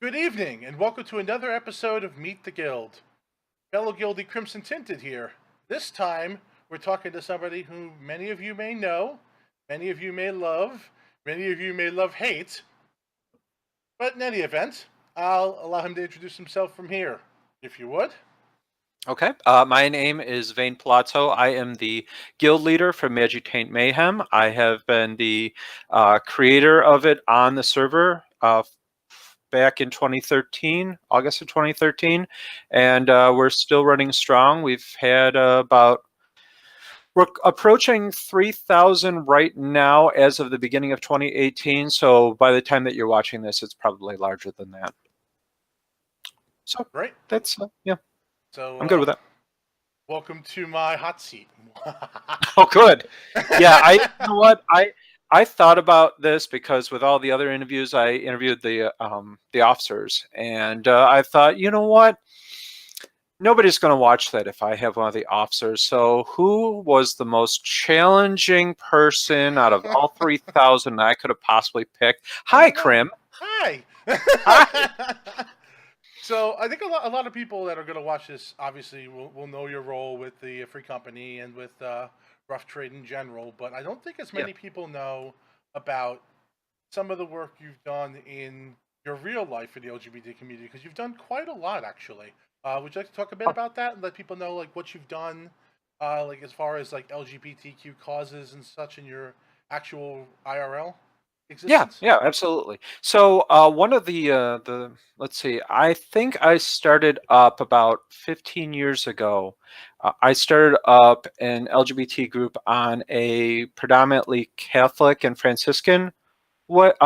Good evening, and welcome to another episode of Meet the Guild. Fellow Guildie Crimson Tinted here. This time, we're talking to somebody who many of you may know, many of you may love, many of you may love hate, but in any event, I'll allow him to introduce himself from here, if you would. Okay. My name is Vane Palazzo. I am the guild leader for Magitaint Mayhem. I have been the creator of it on the server back in 2013, August of 2013, and we're still running strong. We've had we're approaching 3,000 right now as of the beginning of 2018. So by the time that you're watching this, it's probably larger than that. So Great. that's, yeah, So, I'm good with that. welcome to my hot seat. Oh, good. Yeah, you know what? I thought about this because with all the other interviews, I interviewed the officers, and I thought, you know what? Nobody's going to watch that if I have one of the officers. So, who was the most challenging person out of all 3,000 I could have possibly picked? I Hi, don't know. Krim. Hi. Hi. So I think a lot of people that are going to watch this obviously will know your role with the free company and with rough trade in general, but I don't think as Yeah. many people know about some of the work you've done in your real life for the LGBT community because you've done quite a lot actually. Would you like to talk a bit Oh, about that and let people know like what you've done, like as far as like LGBTQ causes and such in your actual IRL yeah, existence? yeah, absolutely. So one of the let's see, I think I started up about 15 years ago. I started up an LGBT group on a predominantly Catholic and Franciscan what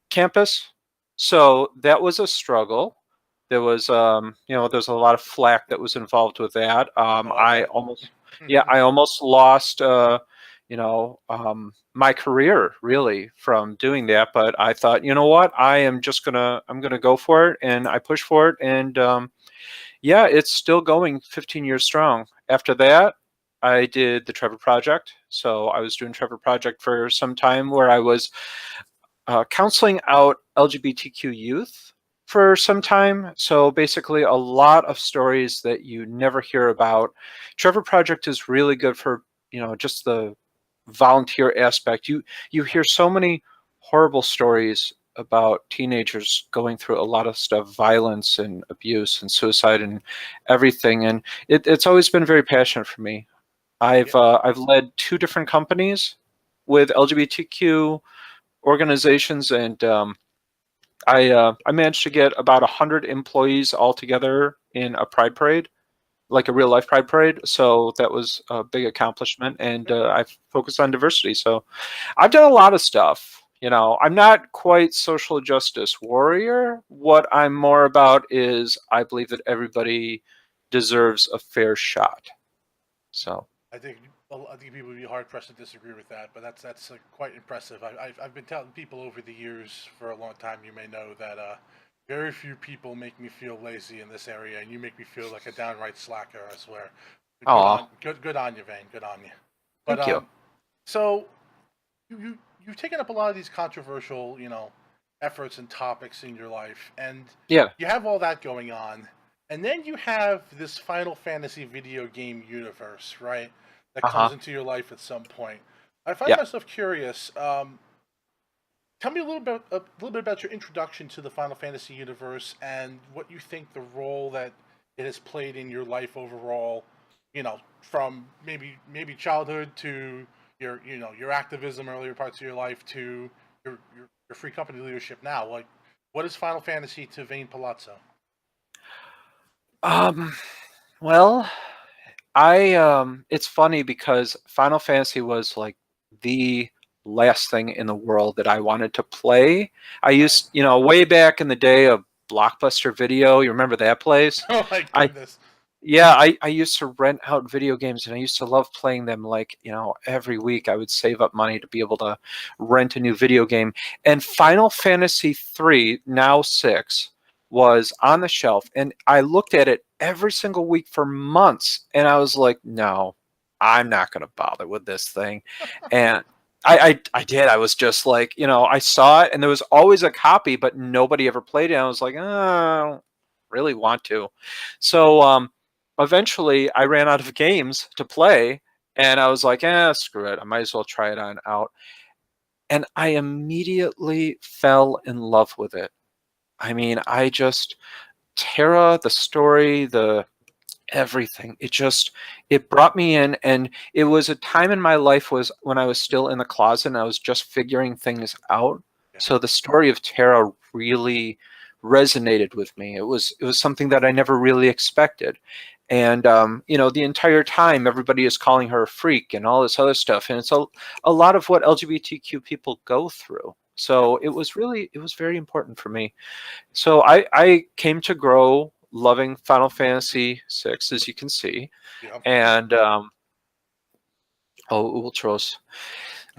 campus. So that was a struggle. There was there's a lot of flack that was involved with that. Oh, I bet. I almost lost my career really from doing that, but I thought, you know what, I'm gonna go for it, and I pushed for it, and yeah, it's still going 15 years strong. After that, I did the Trevor Project. So I was doing Trevor Project for some time where I was counseling out LGBTQ youth for some time. So basically, a lot of stories that you never hear about. Trevor Project is really good for just the volunteer aspect. You hear so many horrible stories about teenagers going through a lot of stuff, violence and abuse and suicide and everything, and it's always been very passionate for me. Yeah. I've led two different companies with LGBTQ organizations, and I managed to get about 100 employees all together in a pride parade, like a real life pride parade. So that was a big accomplishment, and I focused on diversity. So I've done a lot of stuff. I'm not quite social justice warrior. What I'm more about is I believe that everybody deserves a fair shot. So I think I think people would be hard pressed to disagree with that, but that's quite impressive. I've been telling people over the years for a long time. You may know that very few people make me feel lazy in this area, and you make me feel like a downright slacker. I swear. oh, Good on you, Vane. Good on you. But thank you. so you've taken up a lot of these controversial, efforts and topics in your life, and Yeah. you have all that going on, and then you have this Final Fantasy video game universe, right? That comes Uh-huh. into your life at some point. I find Yeah. myself curious. Tell me a little bit about your introduction to the Final Fantasy universe and what you think the role that it has played in your life overall. From maybe childhood to your activism earlier parts of your life to your free company leadership now. Like, what is Final Fantasy to Vane Palazzo? Um, well, it's funny because Final Fantasy was like the last thing in the world that I wanted to play. I Right. used, way back in the day of Blockbuster Video, you remember that place? Oh my I goodness. Yeah, I used to rent out video games, and I used to love playing them, like, every week I would save up money to be able to rent a new video game. And Final Fantasy 3, now 6, was on the shelf, and I looked at it every single week for months, and I was like, no, I'm not going to bother with this thing. And I did. I was just like, I saw it and there was always a copy, but nobody ever played it. I was like, I don't really want to. So eventually I ran out of games to play and I was like, screw it. I might as well try it on out. And I immediately fell in love with it. I mean, Terra, the story, the everything. It brought me in, and it was a time in my life was when I was still in the closet and I was just figuring things out. Yeah. So the story of Tara really resonated with me. It was something that I never really expected. And the entire time everybody is calling her a freak and all this other stuff. And it's a lot of what LGBTQ people go through. Yep. So it was very important for me. So I came to grow loving Final Fantasy VI, as you can see, Yep. and Ultros.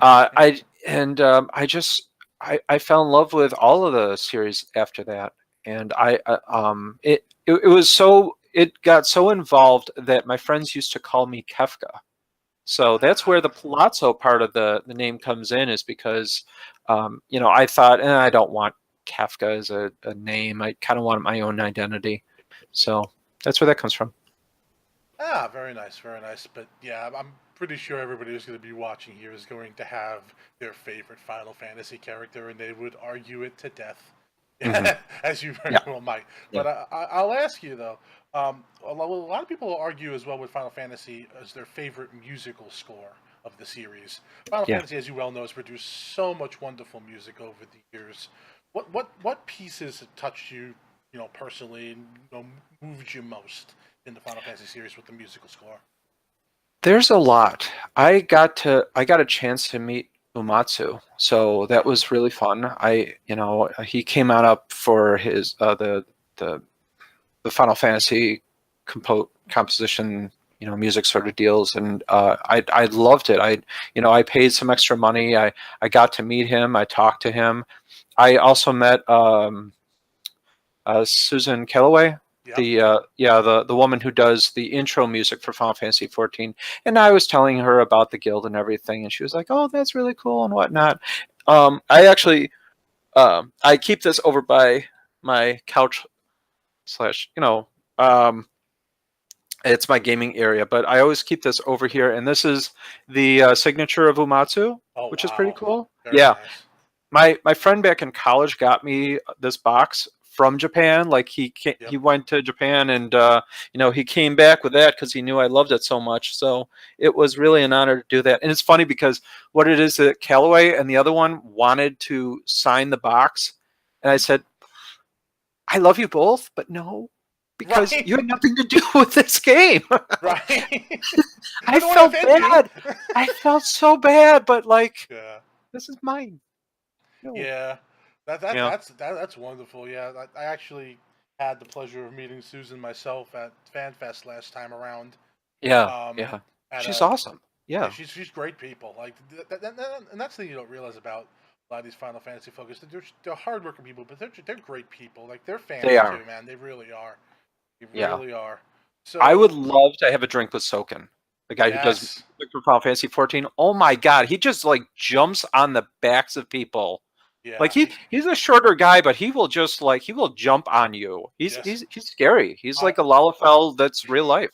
I and I just I fell in love with all of the series after that, and it was so it got so involved that my friends used to call me Kefka. So that's where the Ah, Palazzo part of the name comes in, is because I thought, I don't want Kafka as a name. I kind of want my own identity. So that's where that comes from. very nice, very nice. But yeah, I'm pretty sure everybody who's going to be watching here is going to have their favorite Final Fantasy character, and they would argue it to death, Hmm. as you very Yeah, well might. yeah, But I'll ask you though. A lot of people will argue as well with Final Fantasy as their favorite musical score of the series. Final yeah. Fantasy, as you well know, has produced so much wonderful music over the years. What pieces have touched you, personally, and moved you most in the Final Fantasy series with the musical score? There's a lot. I got a chance to meet Umatsu, so that Hmm. was really fun. He came out up for his the the Final Fantasy composition, music sort of deals, and I loved it. I paid some extra money. I got to meet him. I talked to him. I also met Susan Kellaway, Yep. the woman who does the intro music for Final Fantasy 14, and I was telling her about the guild and everything, and she was like, "Oh, that's really cool and whatnot." I actually I keep this over by my couch slash um, it's my gaming area, but I always keep this over here, and this is the signature of Umatsu, Oh which is pretty wow, cool. very Yeah, nice. my friend back in college got me this box from Japan. Like Yep. he went to Japan, and he came back with that because he knew I loved it so much. So it was really an honor to do that. And it's funny because what it is that Callaway and the other one wanted to sign the box, and I Mhm. said, I love you both, but no, because Right. you had nothing to do with this game. Right. I I don't want to felt offend you. bad. I felt so bad, but like, Yeah. this is mine. No. Yeah. That that Yeah. that's that, that's wonderful. Yeah. I actually had the pleasure of meeting Susan myself at FanFest last time around. Yeah. Um, Yeah. at She's a awesome. Yeah, Yeah. she's great people. Like and that's the thing you don't realize about a lot of these Final Fantasy focus. They're hardworking people, but they're great people. Like they're They fans too, are. man. They really are. They Yeah. really are. I would So love to have a drink with Soken, the guy who does yes, music for Final Fantasy 14. Oh my God. He just like jumps on the backs of people. Like yeah, he's a shorter guy, but he will jump on you. He's yes. he's he's scary. He's I like a Lalafell that's real life.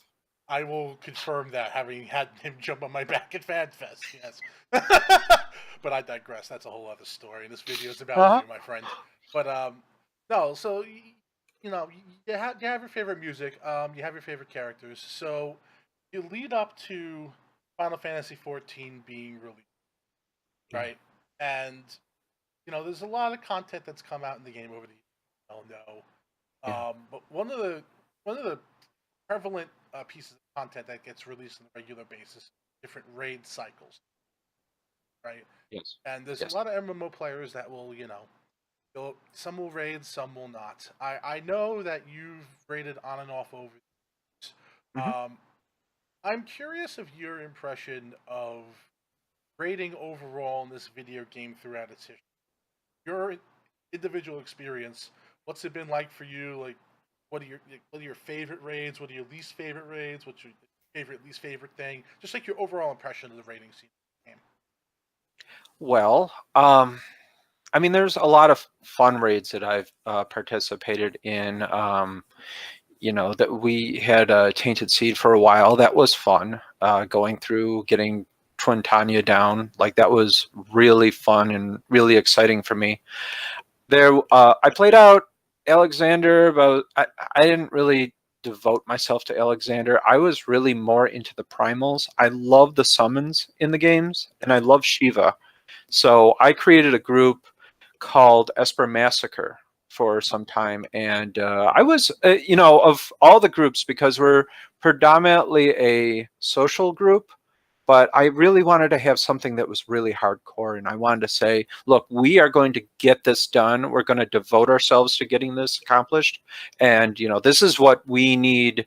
I will confirm that, having had him jump on my back at FanFest. Yes, but I digress. That's a whole other story. And this video is about Uh-huh. you, my friend. But no. So you have your favorite music. You have your favorite characters. So you lead up to Final Fantasy 14 being released, Yeah. right? And there's a lot of content that's come out in the game over the years. Oh no. Yeah. But one of the prevalent pieces of content that gets released on a regular basis, different raid cycles, right? Yes. And there's a Yes. lot of MMO players that will, some will raid, some will not. I know that you've raided on and off over these. Hmm. I'm curious of your impression of raiding overall in this video game throughout its history. Your individual experience. What's it been like for you? Like, what are your favorite raids? What are your least favorite raids? What's your favorite least favorite thing? Just like your overall impression of the raiding scene in the game. Well, I mean, there's a lot of fun raids that I've participated in. That we had Tainted Seed for a while. That was fun. Going through, getting Twin Tanya down, like that was really fun and really exciting for me. I played out Alexander, but I didn't really devote myself to Alexander. I was really more into the primals. I love the summons in the games, and I love Shiva. So I created a group called Esper Massacre for some time, and I was, of all the groups, because we're predominantly a social group, but I really wanted to have something that was really hardcore, and I wanted to say, look, we are going to get this done. We're going to devote ourselves to getting this accomplished, and this is what we need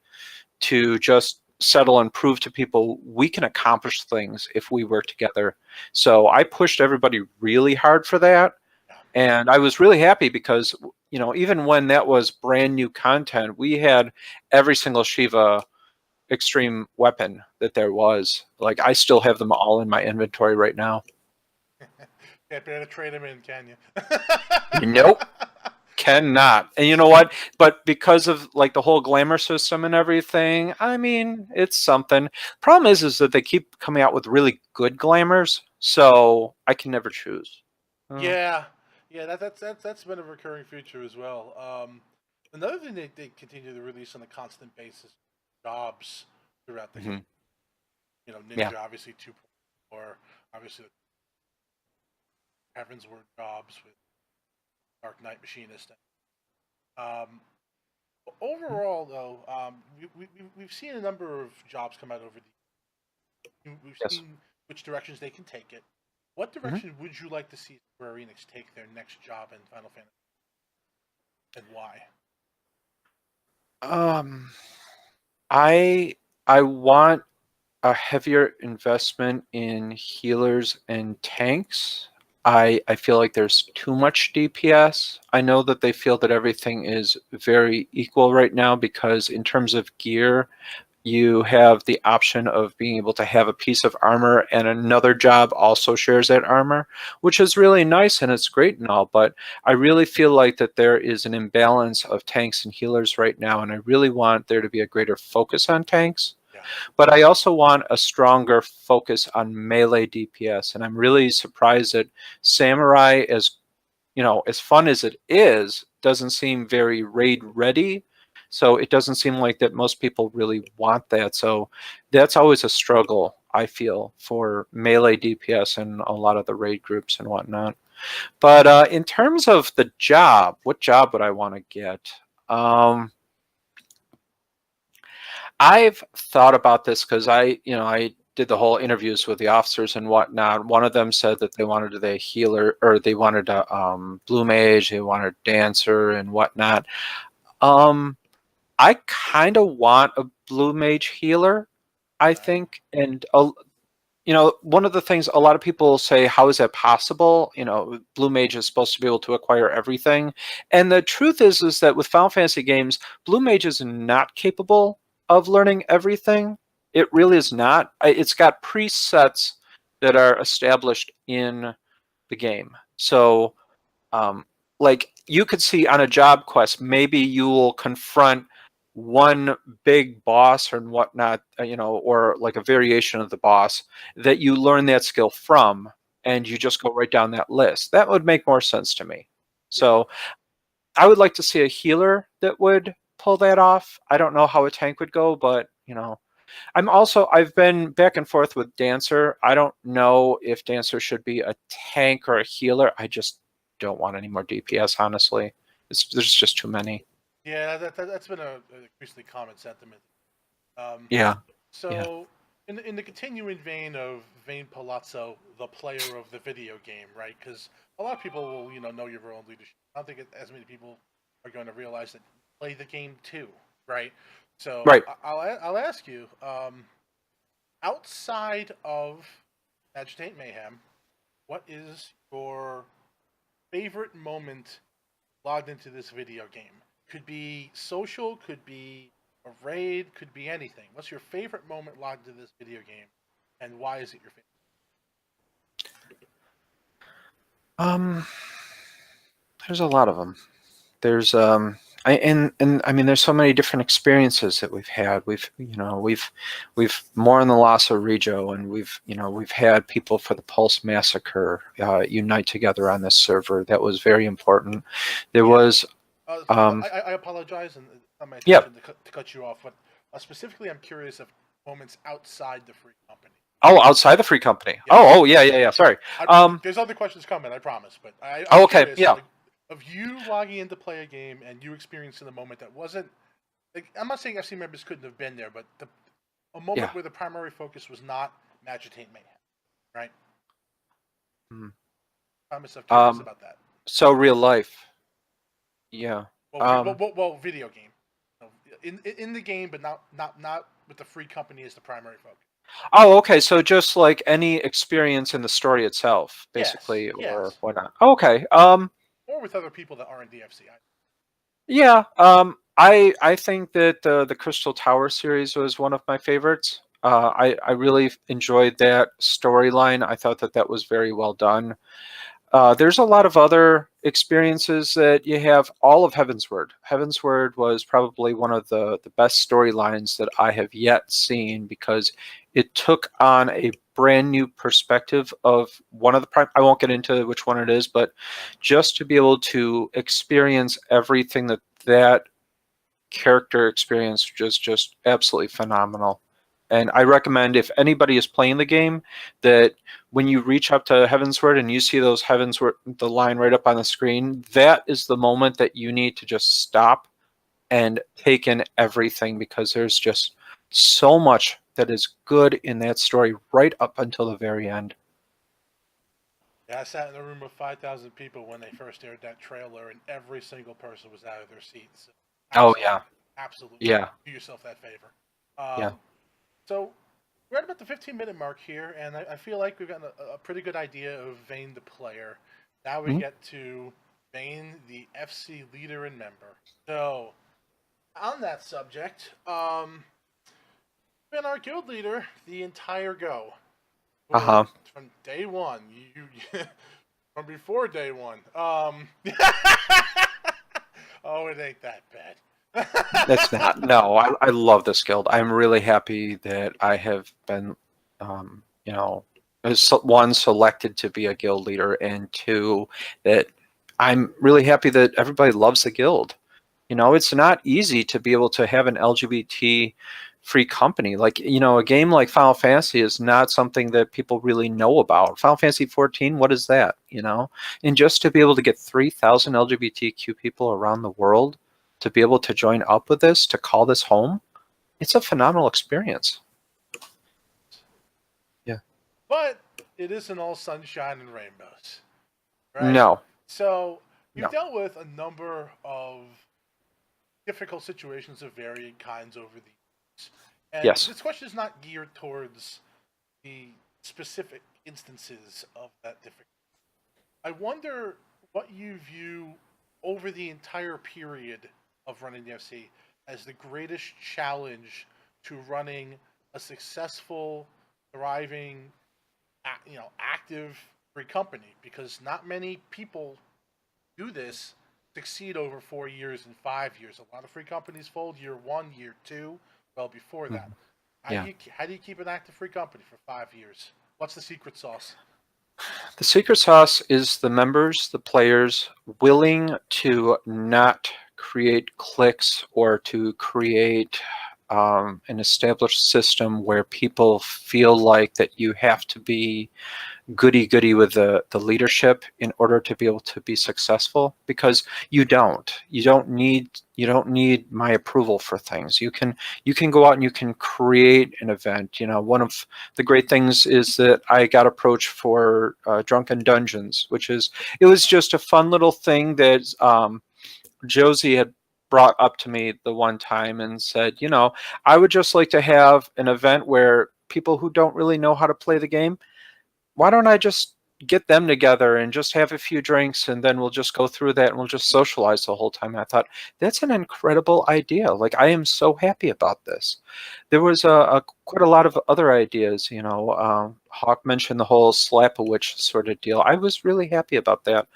to just settle and prove to people we can accomplish things if we work together. So I pushed everybody really hard for that. Yeah. And I was really happy because, even when that was brand new content, we had every single Shiva extreme weapon that there was. Like, I still have them all in my inventory right now. Can't bear to trade them in, can you? Nope. Cannot. And you know what? But because of like the whole glamour system and everything, I mean, it's something. Problem is that they keep coming out with really good glamours, so I can never choose. Yeah, yeah, that's been a recurring feature as well. Another thing they continue to release on a constant basis, jobs throughout the game. Mhm. Yeah. Ninja obviously 2.4, obviously Heaven's Word jobs with Dark Knight Machinist. Um, Overall, though, we've seen a number of jobs come out over we've Yes. seen which directions they can take it. What Mhm. direction would you like to see Square Enix take their next job in Final Fantasy, and why? Um, I I want a heavier investment in healers and tanks. I feel like there's too much DPS. I know that they feel that everything is very equal right now because in terms of gear, you have the option of being able to have a piece of armor and another job also shares that armor, which is really nice and it's great and all, but I really feel like that there is an imbalance of tanks and healers right now, and I really want there to be a greater focus on tanks. Yeah, But I also want a stronger focus on melee DPS, and I'm really surprised that Samurai, as fun as it is, doesn't seem very raid ready. So it doesn't seem like that most people really want that. So that's always a struggle, I feel, for melee DPS and a lot of the raid groups and whatnot. But in terms of the job, what job would I want to get? I've thought about this because I did the whole interviews with the officers and whatnot. One of them said that they wanted the healer, or they wanted a blue mage, they wanted dancer and whatnot. Um, I kind of want a blue mage healer, I okay. think, and one of the things a lot of people say, how is that possible? Blue Mage is supposed to be able to acquire everything. And the truth is that with Final Fantasy games, Blue Mage is not capable of learning everything. It really is not. It's got presets that are established in the game. So um, like you could see on a job quest, maybe you will confront one big boss or whatnot, or like a variation of the boss that you learn that skill from, and you just go right down that list. That would make more sense to me. Yeah, So I would like to see a healer that would pull that off. I don't know how a tank would go, but I've been back and forth with Dancer. I don't know if Dancer should be a tank or a healer. I just don't want any more DPS, honestly. There's just too many. yeah, that's been a increasingly common sentiment. Um, Yeah. Yeah. so, in the continuing vein of Vane Palazzo, the player of the video game, right? Because a lot of people will, know your role in leadership. I don't think as many people are going to realize that you play the game too, right? So, Right. I'll ask you, outside of Agitate Mayhem, what is your favorite moment logged into this video game? Could be social, could be a raid, could be anything. What's your favorite moment logged into this video game, and why is it your favorite? Um, there's a lot of them. There's and I mean, there's so many different experiences that we've had. We've more in the Lhasa Regio, and we've had people for the Pulse Massacre unite together on this server. That was very important. There Yeah. was I apologize, and it's not my yeah. intention to cut you off, but specifically, I'm curious of moments outside the free company. Oh, outside the free company. Yes. Yeah. Sorry. There's other questions coming, I promise, but I'm Oh, okay. curious, Yeah. like, of you logging in to play a game and you experiencing a moment that wasn't like, I'm not saying FC members couldn't have been there, but a moment Yeah. where the primary focus was not Magitate Mayhem, right? Mhm. I'm myself curious Um, about that. so real life. Yeah. Well, video game. In the game, but not with the free company as the primary focus. Oh, okay. So just like any experience in the story itself, Yes, basically, or yes, whatnot. Okay. or with other people that aren't DFC. Yeah. I think that the Crystal Tower series was one of my favorites. I really enjoyed that storyline. I thought that was very well done. There's a lot of other experiences that you have. All of Heavensward. Heavensward was probably one of the best storylines that I have yet seen, because it took on a brand new perspective of one of the I won't get into which one it is, but just to be able to experience everything that character experience was just absolutely phenomenal. And I recommend, if anybody is playing the game, that when you reach up to Heavensward and you see those Heavensward, the line right up on the screen, that is the moment that you need to just stop and take in everything, because there's just so much that is good in that story right up until the very end. Yeah, I sat in a room with 5,000 people when they first aired that trailer, and every single person was out of their seats. So Oh absolutely, yeah, absolutely, yeah, do yourself that favor. yeah. So we're at about the 15-minute mark here, and I feel like we've gotten a pretty good idea of Vane the player. Now we Mhm. get to Vane the FC leader and member. So on that subject, been our guild leader the entire go. Uh-huh. From day one, you from before day one. Oh, it ain't that It's bad. not. No, I love this guild. I'm really happy that I have been, you know, one, selected to be a guild leader, and two, that I'm really happy that everybody loves the guild. It's not easy to be able to have an LGBT free company. Like, a game like Final Fantasy is not something that people really know about. Final Fantasy 14, what is that? And just to be able to get 3,000 LGBTQ people around the world to be able to join up with this, to call this home, it's a phenomenal experience. Yeah. But it isn't all sunshine and rainbows, right? No, So you've no. dealt with a number of difficult situations of varying kinds over the years. And Yes. this question is not geared towards the specific instances of that difficulty. I wonder what you view over the entire period of running the FC as the greatest challenge to running a successful, thriving, active free company, because not many people do this succeed over 4 years and 5 years. A lot of free companies fold year one, year two, well before that. Mhm. Yeah. How do you keep an active free company for 5 years? What's the secret sauce? The secret sauce is the members, the players, willing to not create cliques or to create an established system where people feel like that you have to be goody goody with the leadership in order to be able to be successful, because you don't need my approval for things. You can go out and you can create an event. One of the great things is that I got approached for Drunken Dungeons, it was just a fun little thing that Josie had brought up to me the one time and said, I would just like to have an event where people who don't really know how to play the game, why don't I just get them together and just have a few drinks, and then we'll just go through that and we'll just socialize the whole time. And I thought, that's an incredible idea. Like, I am so happy about this. There was a quite a lot of other ideas. Hawk mentioned the whole slap a witch sort of deal. I was really happy about that.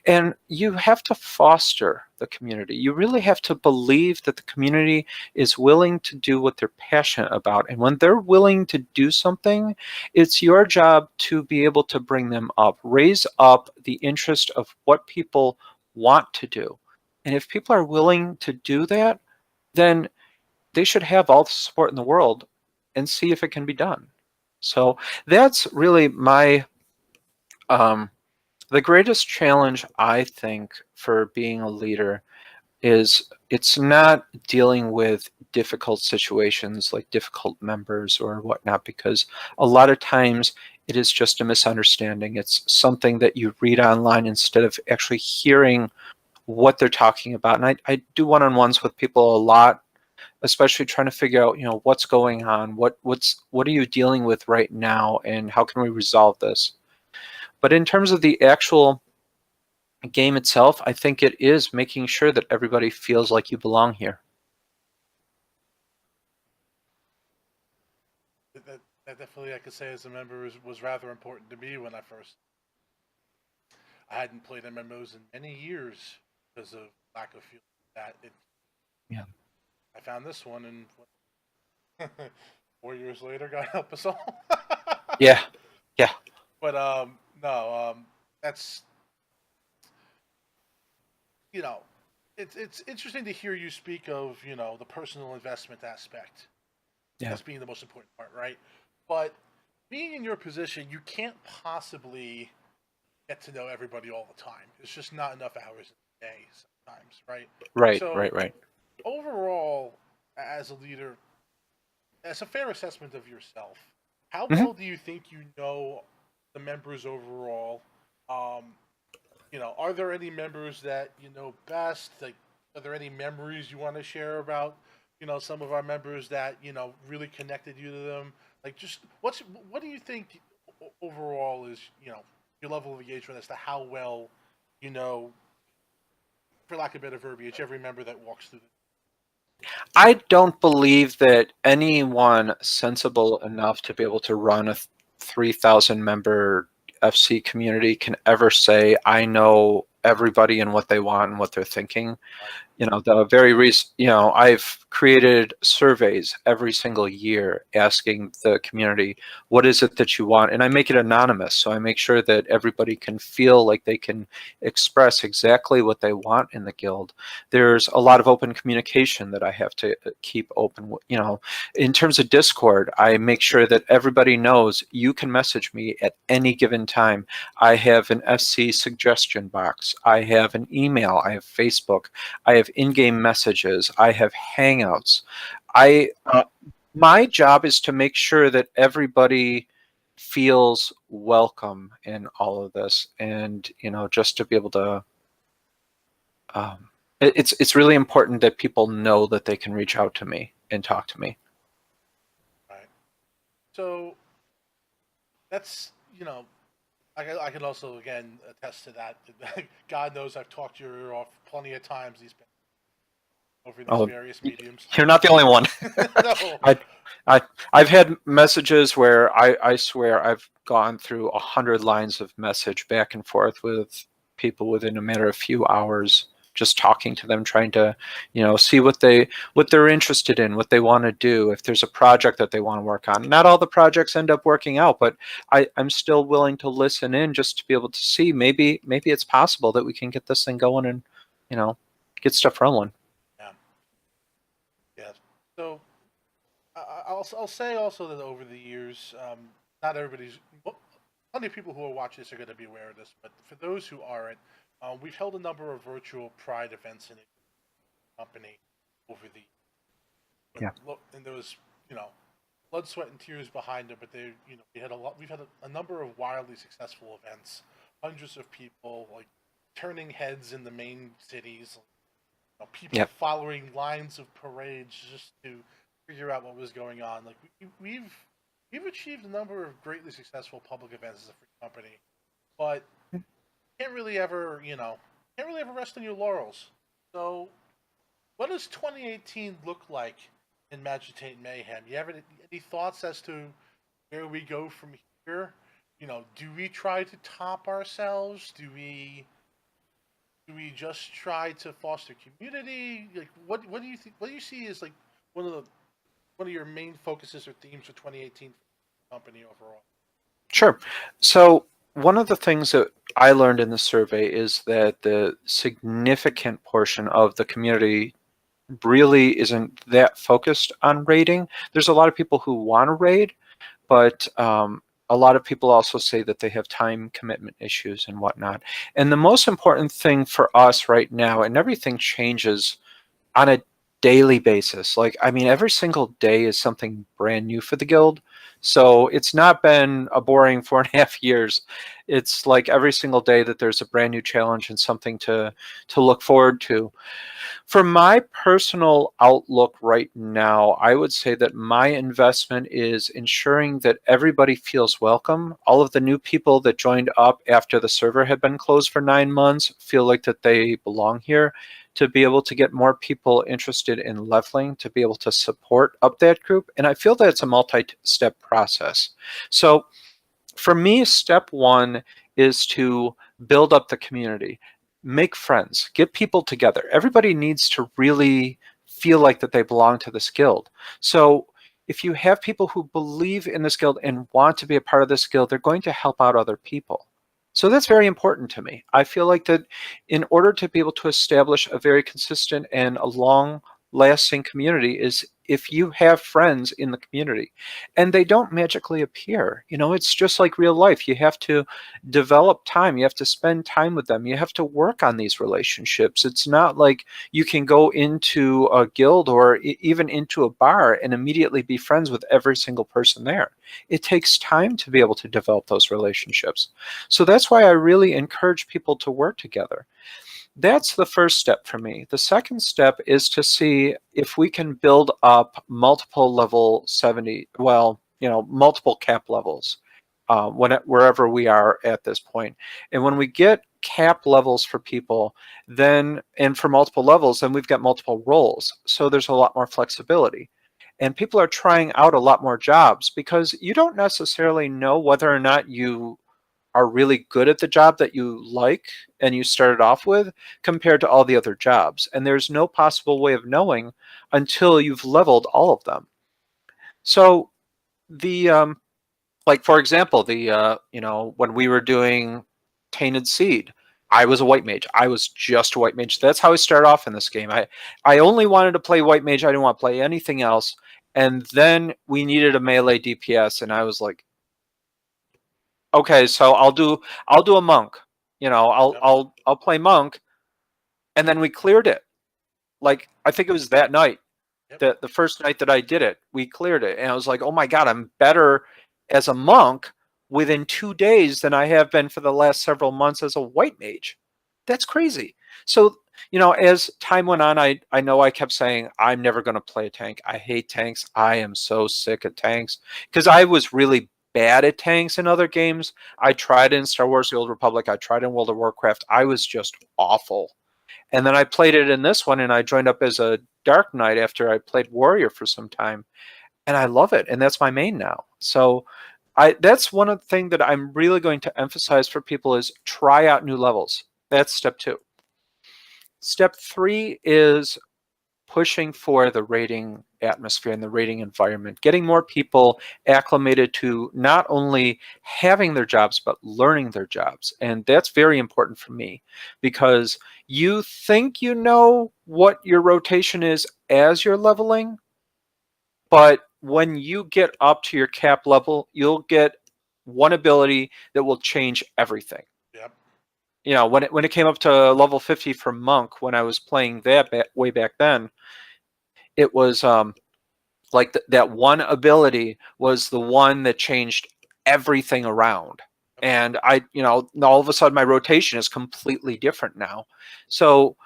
And you have to foster the community. You really have to believe that the community is willing to do what they're passionate about. And when they're willing to do something, it's your job to be able to bring them up, raise up the interest of what people want to do. And if people are willing to do that, then they should have all the support in the world and see if it can be done. So that's really um, the greatest challenge, I think, for being a leader is it's not dealing with difficult situations like difficult members or whatnot, because a lot of times it is just a misunderstanding. It's something that you read online instead of actually hearing what they're talking about. And I do one-on-ones with people a lot, especially trying to figure out, what's going on, what are you dealing with right now, and how can we resolve this. But in terms of the actual game itself, I think it is making sure that everybody feels like you belong here. That definitely, I could say, as a member, was rather important to me when I first. I hadn't played MMOs in many years because of lack of feeling that it. Yeah. I found this one, and 4 years later, God help us all. Yeah. Yeah. But no, that's you know, it's interesting to hear you speak of the personal investment aspect Yeah. as being the most important part, right? But being in your position, you can't possibly get to know everybody all the time. There's just not enough hours in the day sometimes, right? Right. So Right. Right. overall, as a leader, as a fair assessment of yourself, how Hmm. well do you think you know the members overall? Um, are there any members that you know best? Like, are there any memories you want to share about, some of our members that really connected you to them? Like, just what do you think overall is your level of engagement as to how well you know, for lack of better verbiage, every member that walks through the. I don't believe that anyone sensible enough to be able to run a 3,000 member FC community can ever say, I know everybody and what they want and what they're thinking. Right. The very recent, I've created surveys every single year asking the community, what is it that you want? And I make it anonymous. So I make sure that everybody can feel like they can express exactly what they want in the guild. There's a lot of open communication that I have to keep open. In terms of Discord, I make sure that everybody knows you can message me at any given time. I have an FC suggestion box. I have an email. I have Facebook. I have in-game messages. I have hangouts. I My job is to make sure that everybody feels welcome in all of this, and just to be able to. It's really important that people know that they can reach out to me and talk to me. Right. So that's I can also again attest to that. God knows I've talked your ear off plenty of times over these Oh, various mediums. you're not the only one. No. I, I, I've had messages where I swear I've gone through 100 lines of message back and forth with people within a matter of few hours, just talking to them, trying to, see what they're interested in, what they want to do, if there's a project that they want to work on. Not all the projects end up working out, but I'm still willing to listen in just to be able to see maybe it's possible that we can get this thing going and, get stuff rolling. Yeah. Yeah. So I'll say also that over the years, not everybody's. Well, plenty of people who will watch this are going to be aware of this, but for those who aren't, we've held a number of virtual Pride events in the company over the. Yeah. And there was blood, sweat, and tears behind it, but we had a lot. We've had a number of wildly successful events, hundreds of people like turning heads in the main cities, people Yep. following lines of parades just to figure out what was going on. Like we've achieved a number of greatly successful public events as a free company. but can't really ever, can't really ever rest on your laurels. So, what does 2018 look like in Magitate Mayhem? You have any thoughts as to where we go from here? Do we try to top ourselves? Do we just try to foster community? Like, what do you think? What do you see as like one of the one of your main focuses or themes for 2018 for the company overall? Sure. So one of the things that I learned in the survey is that the significant portion of the community really isn't that focused on raiding. There's a lot of people who want to raid, but a lot of people also say that they have time commitment issues and whatnot. And the most important thing for us right now, and everything changes on a daily basis. Like, I mean, every single day is something brand new for the guild. So it's not been a boring 4.5 years. It's like every single day that there's a brand new challenge and something to look forward to. For my personal outlook right now, I would say that my investment is ensuring that everybody feels welcome. All of the new people that joined up after the server had been closed for 9 months feel like that they belong here. To be able to get more people interested in leveling, to be able to support up that group. And I feel that it's a multi-step process. So for me, step one is to build up the community, make friends, get people together. Everybody needs to really feel like that they belong to this guild. So if you have people who believe in this guild and want to be a part of this guild, they're going to help out other people. So that's very important to me. I feel like that in order to be able to establish a very consistent and a long lasting community is if you have friends in the community, and they don't magically appear. It's just like real life. You have to develop time, you have to spend time with them, you have to work on these relationships. It's not like you can go into a guild or even into a bar and immediately be friends with every single person there. It takes time to be able to develop those relationships. So that's why I really encourage people to work together. That's the first step for me. The second step is to see if we can build up multiple level 70, well, multiple cap levels wherever we are at this point. And when we get cap levels for people, then, and for multiple levels, then we've got multiple roles. So there's a lot more flexibility. And people are trying out a lot more jobs because you don't necessarily know whether or not you are really good at the job that you like and you started off with compared to all the other jobs. And there's no possible way of knowing until you've leveled all of them. So the like for example, the when we were doing Tainted Seed, I was a white mage. I was just a white mage. That's how I started off in this game. I only wanted to play white mage. I didn't want to play anything else. And then we needed a melee DPS, and I was like, okay, so I'll do a monk. I'll Yep. I'll play monk, and then we cleared it. Like I think it was that night, Yep. the first night that I did it, we cleared it, and I was like, oh my god, I'm better as a monk within 2 days than I have been for the last several months as a white mage. That's crazy. So as time went on, I know I kept saying I'm never going to play a tank. I hate tanks. I am so sick of tanks because I was really bad at tanks in other games. I tried in Star Wars: The Old Republic. I tried in World of Warcraft. I was just awful. And then I played it in this one, and I joined up as a Dark Knight after I played Warrior for some time, and I love it, and that's my main now. So that's one of the things that I'm really going to emphasize for people is try out new levels. That's step two. Step three is pushing for the rating atmosphere and the rating environment, getting more people acclimated to not only having their jobs, but learning their jobs. And that's very important for me because you think you know what your rotation is as you're leveling, but when you get up to your cap level, you'll get one ability that will change everything. Yep. When it came up to level 50 for monk, when I was playing that way back then, it was like that one ability was the one that changed everything around. Yep. And all of a sudden my rotation is completely different now. So,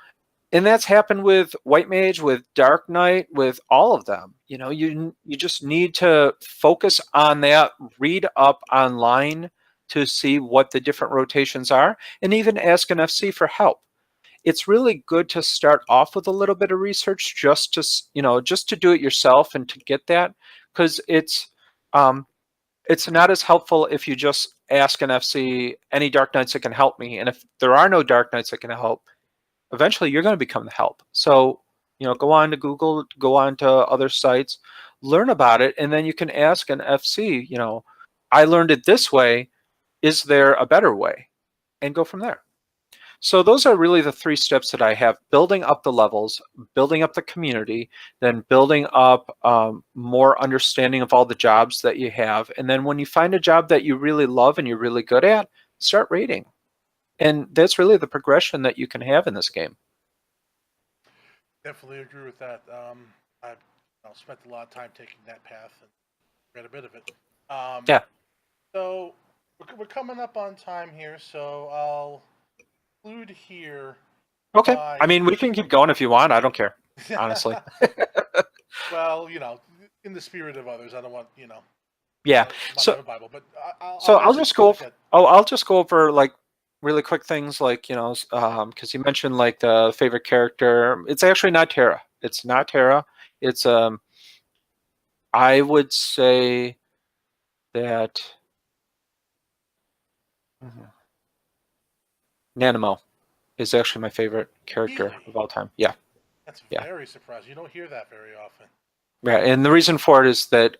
and that's happened with White Mage, with Dark Knight, with all of them. You just need to focus on that, read up online to see what the different rotations are, and even ask an FC for help. It's really good to start off with a little bit of research, just to just to do it yourself and to get that, because it's not as helpful if you just ask an FC any Dark Knights that can help me, and if there are no Dark Knights that can help, eventually you're going to become the help. So go on to Google, go on to other sites, learn about it, and then you can ask an FC. I learned it this way. Is there a better way? And go from there. So those are really the 3 steps that I have: building up the levels, building up the community, then building up more understanding of all the jobs that you have. And then when you find a job that you really love and you're really good at, start rating. And that's really the progression that you can have in this game. Definitely agree with that. I've spent a lot of time taking that path and read a bit of it. Yeah. So we're coming up on time here, so I'll conclude here. Okay. I mean, we can keep going if you want. I don't care, honestly. Well, in the spirit of others, I don't want Yeah. So Bible, but I'll just go. I'll just go over like really quick things, like because you mentioned like the favorite character. It's actually not Tara. It's not Tara. It's I would say that Nanimo is actually my favorite character of all time. Yeah. That's very surprising. You don't hear that very often. Yeah, and the reason for it is that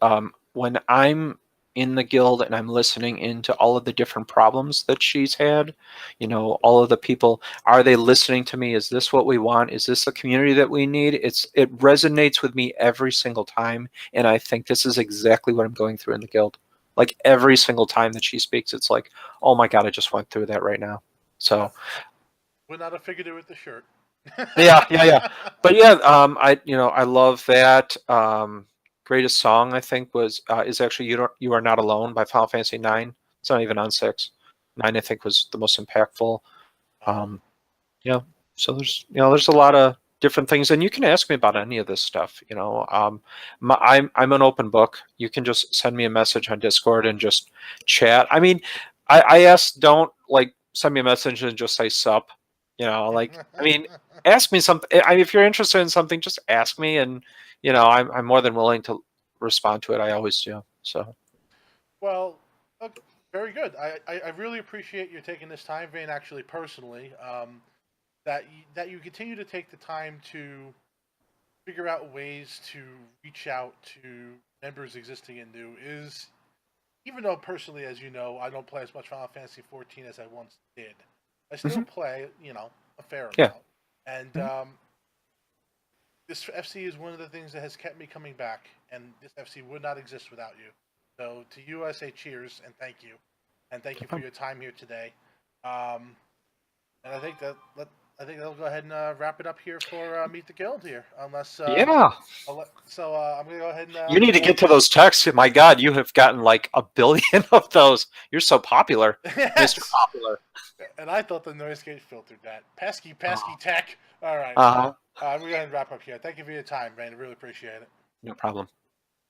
when I'm in the guild and I'm listening into all of the different problems that she's had, all of the people, are they listening to me? Is this what we want? Is this the community that we need? It resonates with me every single time, and I think this is exactly what I'm going through in the guild. Like every single time that she speaks, it's like, oh my god, I just went through that right now. So would not have figured it with the shirt. yeah. But yeah, I love that. Greatest song I think is actually "You Are Not Alone" by Final Fantasy IX. It's not even on 6. 9 I think was the most impactful. So there's a lot of different things, and you can ask me about any of this stuff. I'm an open book. You can just send me a message on Discord and just chat. I mean, I ask, don't like send me a message and just say sup. I mean, ask me something. If you're interested in something, just ask me, and I'm more than willing to respond to it. I always do. So. Well, okay, very good. I really appreciate you taking this time, Vane. Actually, personally, that you continue to take the time to figure out ways to reach out to members existing and new is, even though personally, as you know, I don't play as much Final Fantasy 14 as I once did. I still play, a fair amount. And this FC is one of the things that has kept me coming back, and this FC would not exist without you. So to you, I say cheers and thank you, and thank you for your time here today. And I think that'll go ahead and wrap it up here for Meet the Guild here. Unless so I'm gonna go ahead and you need to get to those texts. My God, you have gotten like 1 billion of those. You're so popular, yes. Mr. Popular. And I thought the noise gate filtered that. Pesky tech. All right. Uh-huh. I'm going to go ahead and wrap up here. Thank you for your time, man. I really appreciate it. No problem.